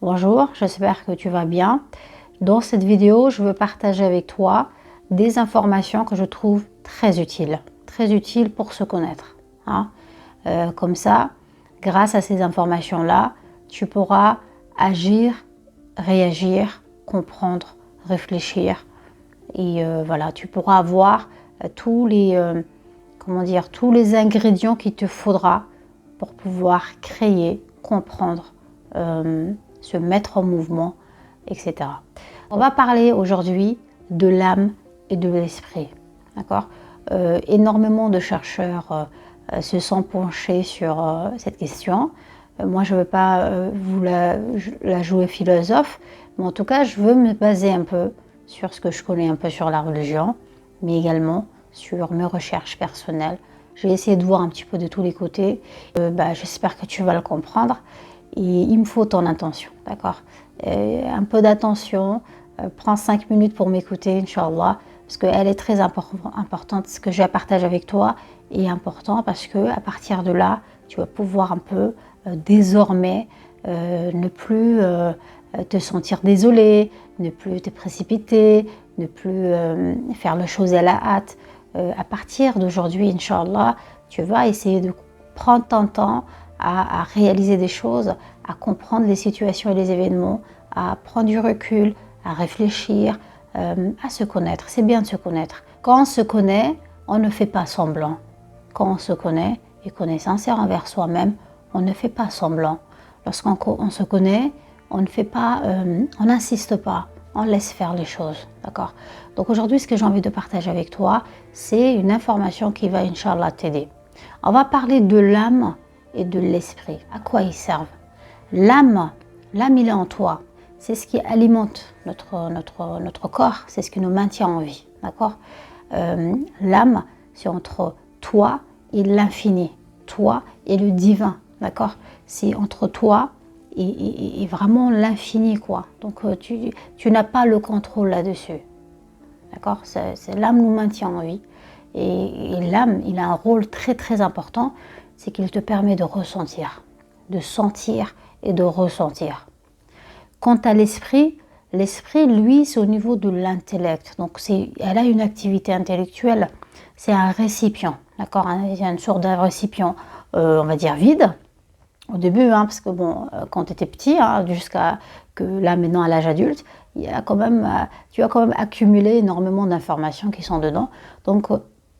Bonjour, j'espère que tu vas bien. Dans cette vidéo, je veux partager avec toi des informations que je trouve très utiles pour se connaître. Comme ça, grâce à ces informations-là, tu pourras agir, réagir, comprendre, réfléchir. Et voilà, tu pourras avoir tous les ingrédients qu'il te faudra pour pouvoir créer, comprendre, se mettre en mouvement, etc. On va parler aujourd'hui de l'âme et de l'esprit. D'accord ? Énormément de chercheurs se sont penchés sur cette question. Moi, je ne veux pas vous la jouer philosophe, mais en tout cas, je veux me baser un peu sur ce que je connais un peu sur la religion, mais également sur mes recherches personnelles. J'ai essayé de voir un petit peu de tous les côtés. J'espère que tu vas le comprendre. Et il me faut ton attention, d'accord ? Un peu d'attention, prends 5 minutes pour m'écouter, Inch'Allah, parce qu'elle est très importante. Ce que je partage avec toi est important parce qu'à partir de là, tu vas pouvoir un peu désormais ne plus te sentir désolé, ne plus te précipiter, ne plus faire les choses à la hâte. À partir d'aujourd'hui, Inch'Allah, tu vas essayer de prendre ton temps à réaliser des choses, à comprendre les situations et les événements, à prendre du recul, à réfléchir, à se connaître. C'est bien de se connaître. Quand on se connaît, on ne fait pas semblant. Quand on se connaît et qu'on est sincère envers soi-même, on ne fait pas semblant. Lorsqu'on se connaît, on ne fait pas, on n'insiste pas, on laisse faire les choses, d'accord ? Donc aujourd'hui, ce que j'ai envie de partager avec toi, c'est une information qui va, Inch'Allah, t'aider. On va parler de l'âme et de l'esprit. À quoi ils servent? L'âme, il est en toi. C'est ce qui alimente notre corps, c'est ce qui nous maintient en vie, d'accord ? L'âme, c'est entre toi et l'infini, toi et le divin, d'accord ? C'est entre toi et vraiment l'infini, quoi. Donc tu n'as pas le contrôle là-dessus, d'accord ? C'est l'âme nous maintient en vie. Et l'âme, il a un rôle très très important, c'est qu'il te permet de ressentir, de sentir et de ressentir. Quant à l'esprit, lui, c'est au niveau de l'intellect. Donc elle a une activité intellectuelle, c'est un récipient, d'accord ? Il y a une sorte de récipient, on va dire vide, au début, parce que quand tu étais petit, jusqu'à que là maintenant à l'âge adulte, tu as quand même accumulé énormément d'informations qui sont dedans. Donc,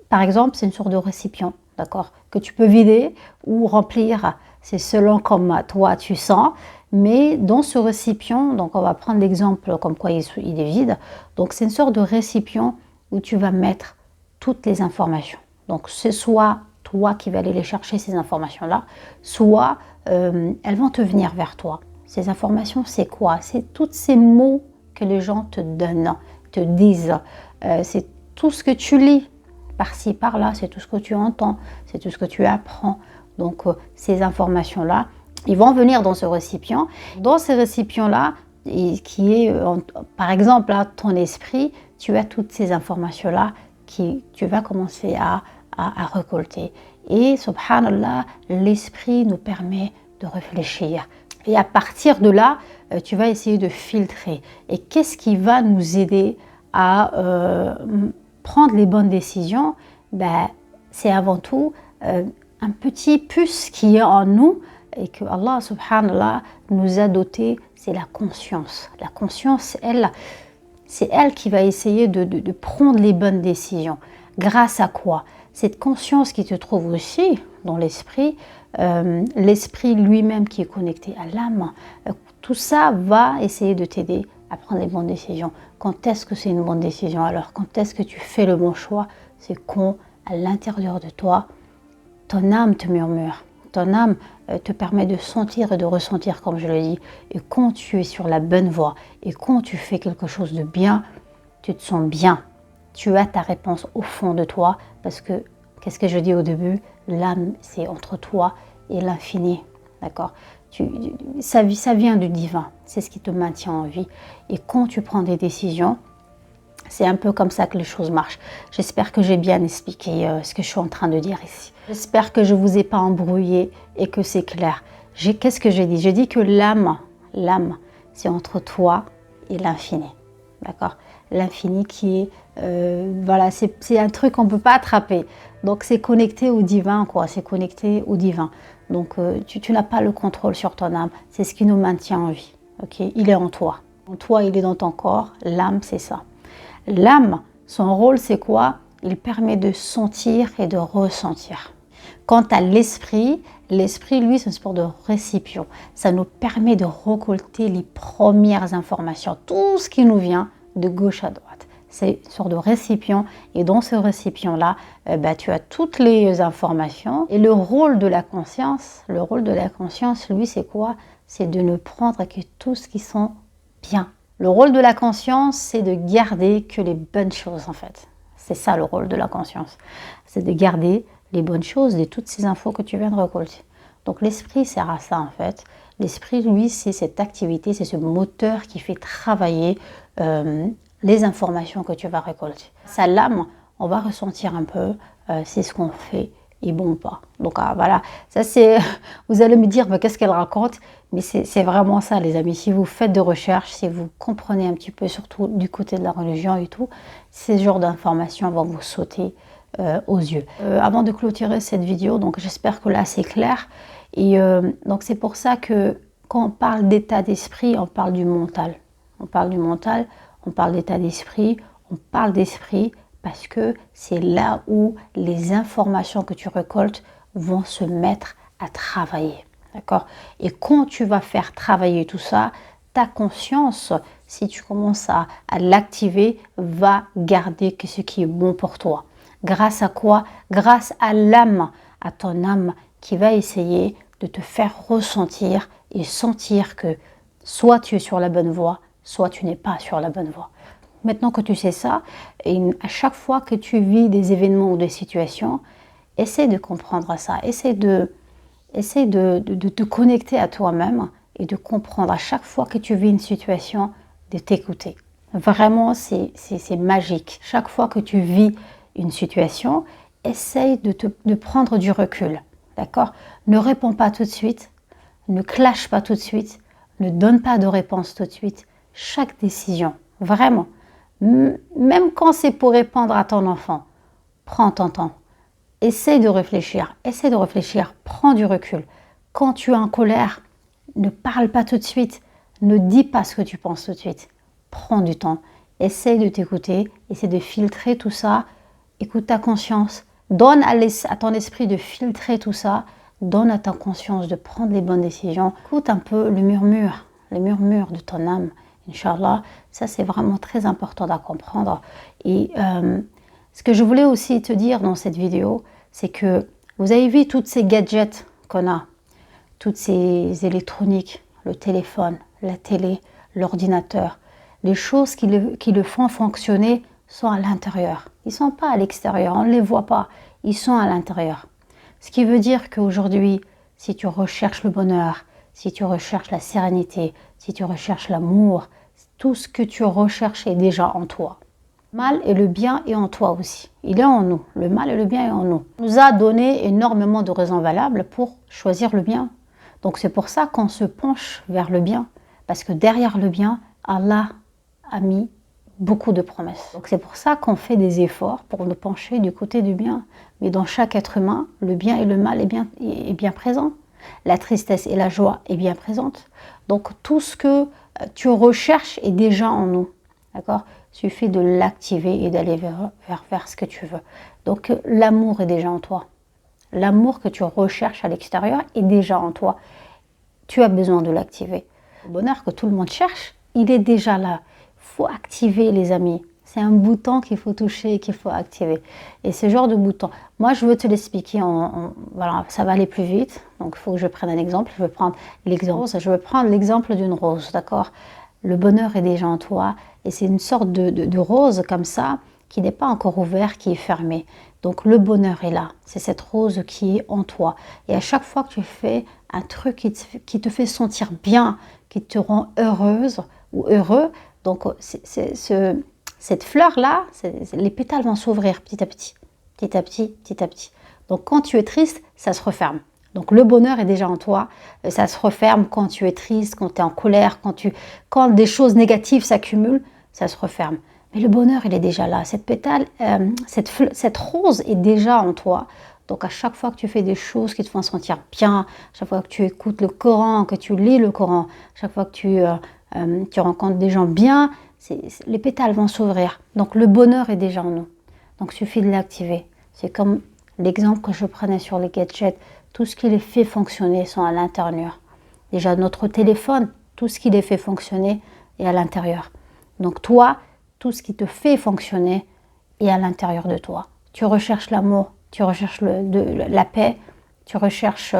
par exemple, c'est une sorte de récipient, d'accord, que tu peux vider ou remplir, c'est selon comme toi tu sens. Mais dans ce récipient, donc on va prendre l'exemple comme quoi il est vide. Donc c'est une sorte de récipient où tu vas mettre toutes les informations. Donc c'est soit toi qui vas aller les chercher ces informations-là, soit elles vont te venir vers toi. Ces informations, c'est quoi? C'est tous ces mots que les gens te donnent, te disent. C'est tout ce que tu lis par-ci, par-là, c'est tout ce que tu entends, c'est tout ce que tu apprends. Donc ces informations-là, ils vont venir dans ce récipient. Dans ce récipient-là, qui est par exemple ton esprit, tu as toutes ces informations-là qui tu vas commencer à récolter. Et subhanallah, l'esprit nous permet de réfléchir. Et à partir de là, tu vas essayer de filtrer. Et qu'est-ce qui va nous aider à prendre les bonnes décisions? C'est avant tout un petit puce qui est en nous et que Allah subhanallah nous a doté, c'est la conscience. La conscience, c'est elle qui va essayer de prendre les bonnes décisions. Grâce à quoi? Cette conscience qui te trouve aussi dans l'esprit, l'esprit lui-même qui est connecté à l'âme, tout ça va essayer de t'aider à prendre les bonnes décisions. Quand est-ce que c'est une bonne décision? Alors, quand est-ce que tu fais le bon choix? C'est quand, à l'intérieur de toi, ton âme te murmure. Ton âme te permet de sentir et de ressentir, comme je le dis. Et quand tu es sur la bonne voie et quand tu fais quelque chose de bien, tu te sens bien. Tu as ta réponse au fond de toi parce que, qu'est-ce que je dis au début? L'âme, c'est entre toi et l'infini, d'accord? Ça vient du divin, c'est ce qui te maintient en vie. Et quand tu prends des décisions, c'est un peu comme ça que les choses marchent. J'espère que j'ai bien expliqué ce que je suis en train de dire ici. J'espère que je ne vous ai pas embrouillé et que c'est clair. Qu'est-ce que j'ai dit? J'ai dit que l'âme, c'est entre toi et l'infini. D'accord? L'infini qui est, voilà, c'est un truc qu'on ne peut pas attraper. Donc c'est connecté au divin, quoi. C'est connecté au divin. Donc tu n'as pas le contrôle sur ton âme. C'est ce qui nous maintient en vie. Ok? Il est en toi. En toi, il est dans ton corps. L'âme, c'est ça. L'âme, son rôle, c'est quoi? Il permet de sentir et de ressentir. Quant à l'esprit, l'esprit, lui, c'est une sorte de récipient. Ça nous permet de récolter les premières informations. Tout ce qui nous vient de gauche à droite. C'est une sorte de récipient. Et dans ce récipient-là, tu as toutes les informations. Et le rôle de la conscience, lui, c'est quoi? C'est de ne prendre que tout ce qui sont bien. Le rôle de la conscience, c'est de garder que les bonnes choses, en fait. C'est ça le rôle de la conscience. C'est de garder les bonnes choses de toutes ces infos que tu viens de récolter. Donc l'esprit sert à ça, en fait. L'esprit, lui, c'est cette activité, c'est ce moteur qui fait travailler les informations que tu vas récolter. Ça, l'âme, on va ressentir un peu si ce qu'on fait est bon ou pas. Donc voilà, ça c'est, vous allez me dire, mais qu'est-ce qu'elle raconte? Mais c'est vraiment ça, les amis. Si vous faites de recherches, si vous comprenez un petit peu, surtout du côté de la religion et tout, ces genres d'informations vont vous sauter aux yeux. Avant de clôturer cette vidéo, donc j'espère que là c'est clair. Et donc c'est pour ça que quand on parle d'état d'esprit, on parle du mental. On parle du mental, on parle d'état d'esprit, on parle d'esprit parce que c'est là où les informations que tu récoltes vont se mettre à travailler. D'accord? Et quand tu vas faire travailler tout ça, ta conscience, si tu commences à l'activer, va garder que ce qui est bon pour toi. Grâce à quoi? Grâce à l'âme, à ton âme qui va essayer de te faire ressentir et sentir que soit tu es sur la bonne voie, soit tu n'es pas sur la bonne voie. Maintenant que tu sais ça, et à chaque fois que tu vis des événements ou des situations, essaie de comprendre ça, essaie de te connecter à toi-même et de comprendre à chaque fois que tu vis une situation, de t'écouter. Vraiment, c'est magique. Chaque fois que tu vis une situation, essaye de prendre du recul. D'accord? Ne réponds pas tout de suite, ne clash pas tout de suite, ne donne pas de réponse tout de suite. Chaque décision, vraiment, même quand c'est pour répondre à ton enfant, prends ton temps. Essaye de réfléchir, prends du recul. Quand tu es en colère, ne parle pas tout de suite, ne dis pas ce que tu penses tout de suite. Prends du temps, essaye de t'écouter, essaye de filtrer tout ça, écoute ta conscience, donne à ton esprit de filtrer tout ça, donne à ta conscience de prendre les bonnes décisions. Écoute un peu le murmure de ton âme, Inch'Allah. Ça, c'est vraiment très important à comprendre. Et ce que je voulais aussi te dire dans cette vidéo, c'est que vous avez vu toutes ces gadgets qu'on a, toutes ces électroniques, le téléphone, la télé, l'ordinateur, les choses qui le font fonctionner sont à l'intérieur. Ils ne sont pas à l'extérieur, on ne les voit pas, ils sont à l'intérieur. Ce qui veut dire qu'aujourd'hui, si tu recherches le bonheur, si tu recherches la sérénité, si tu recherches l'amour, tout ce que tu recherches est déjà en toi. Le mal et le bien est en toi aussi. Il est en nous. Le mal et le bien est en nous. Il nous a donné énormément de raisons valables pour choisir le bien. Donc c'est pour ça qu'on se penche vers le bien. Parce que derrière le bien, Allah a mis beaucoup de promesses. Donc c'est pour ça qu'on fait des efforts pour nous pencher du côté du bien. Mais dans chaque être humain, le bien et le mal est bien présent. La tristesse et la joie est bien présente. Donc tout ce que tu recherches est déjà en nous. D'accord? Il suffit de l'activer et d'aller vers ce que tu veux. Donc l'amour est déjà en toi. L'amour que tu recherches à l'extérieur est déjà en toi. Tu as besoin de l'activer. Le bonheur que tout le monde cherche, il est déjà là. Il faut activer, les amis. C'est un bouton qu'il faut toucher et qu'il faut activer. Et ce genre de bouton, moi je veux te l'expliquer, voilà, ça va aller plus vite. Donc il faut que je prenne un exemple. Je vais prendre l'exemple d'une rose, d'accord? Le bonheur est déjà en toi et c'est une sorte de rose comme ça qui n'est pas encore ouverte, qui est fermée. Donc le bonheur est là, c'est cette rose qui est en toi. Et à chaque fois que tu fais un truc qui te fait sentir bien, qui te rend heureuse ou heureux, donc cette fleur-là, les pétales vont s'ouvrir petit à petit, petit à petit, petit à petit. Donc quand tu es triste, ça se referme. Donc le bonheur est déjà en toi, ça se referme quand tu es triste, quand tu es en colère, quand des choses négatives s'accumulent, ça se referme. Mais le bonheur, il est déjà là. Cette pétale, cette rose est déjà en toi. Donc à chaque fois que tu fais des choses qui te font sentir bien, à chaque fois que tu écoutes le Coran, que tu lis le Coran, à chaque fois que tu rencontres des gens bien, les pétales vont s'ouvrir. Donc le bonheur est déjà en nous. Donc il suffit de l'activer. C'est comme l'exemple que je prenais sur les gadgets. Tout ce qui les fait fonctionner sont à l'intérieur. Déjà notre téléphone, tout ce qui les fait fonctionner est à l'intérieur. Donc toi, tout ce qui te fait fonctionner est à l'intérieur de toi. Tu recherches l'amour, tu recherches la paix, tu recherches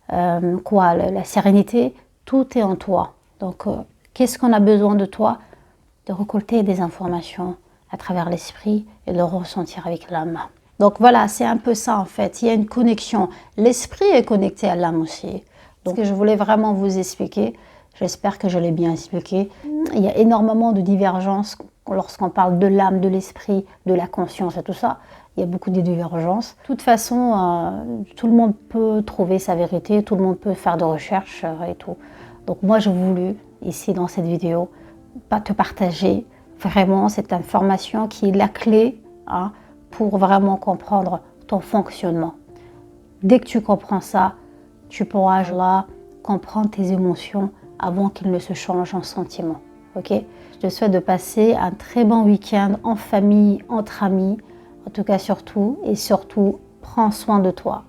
la sérénité, tout est en toi. Donc qu'est-ce qu'on a besoin de toi? De récolter des informations à travers l'esprit et de le ressentir avec l'âme. Donc voilà, c'est un peu ça en fait. Il y a une connexion. L'esprit est connecté à l'âme aussi. Donc je voulais vraiment vous expliquer. J'espère que je l'ai bien expliqué. Il y a énormément de divergences lorsqu'on parle de l'âme, de l'esprit, de la conscience et tout ça. Il y a beaucoup de divergences. De toute façon, tout le monde peut trouver sa vérité, tout le monde peut faire des recherches et tout. Donc moi, j'ai voulu, ici dans cette vidéo, te partager vraiment cette information qui est la clé pour vraiment comprendre ton fonctionnement. Dès que tu comprends ça, tu pourras là comprendre tes émotions avant qu'ils ne se changent en sentiments. Ok? Je te souhaite de passer un très bon week-end en famille, entre amis. En tout cas, surtout, prends soin de toi.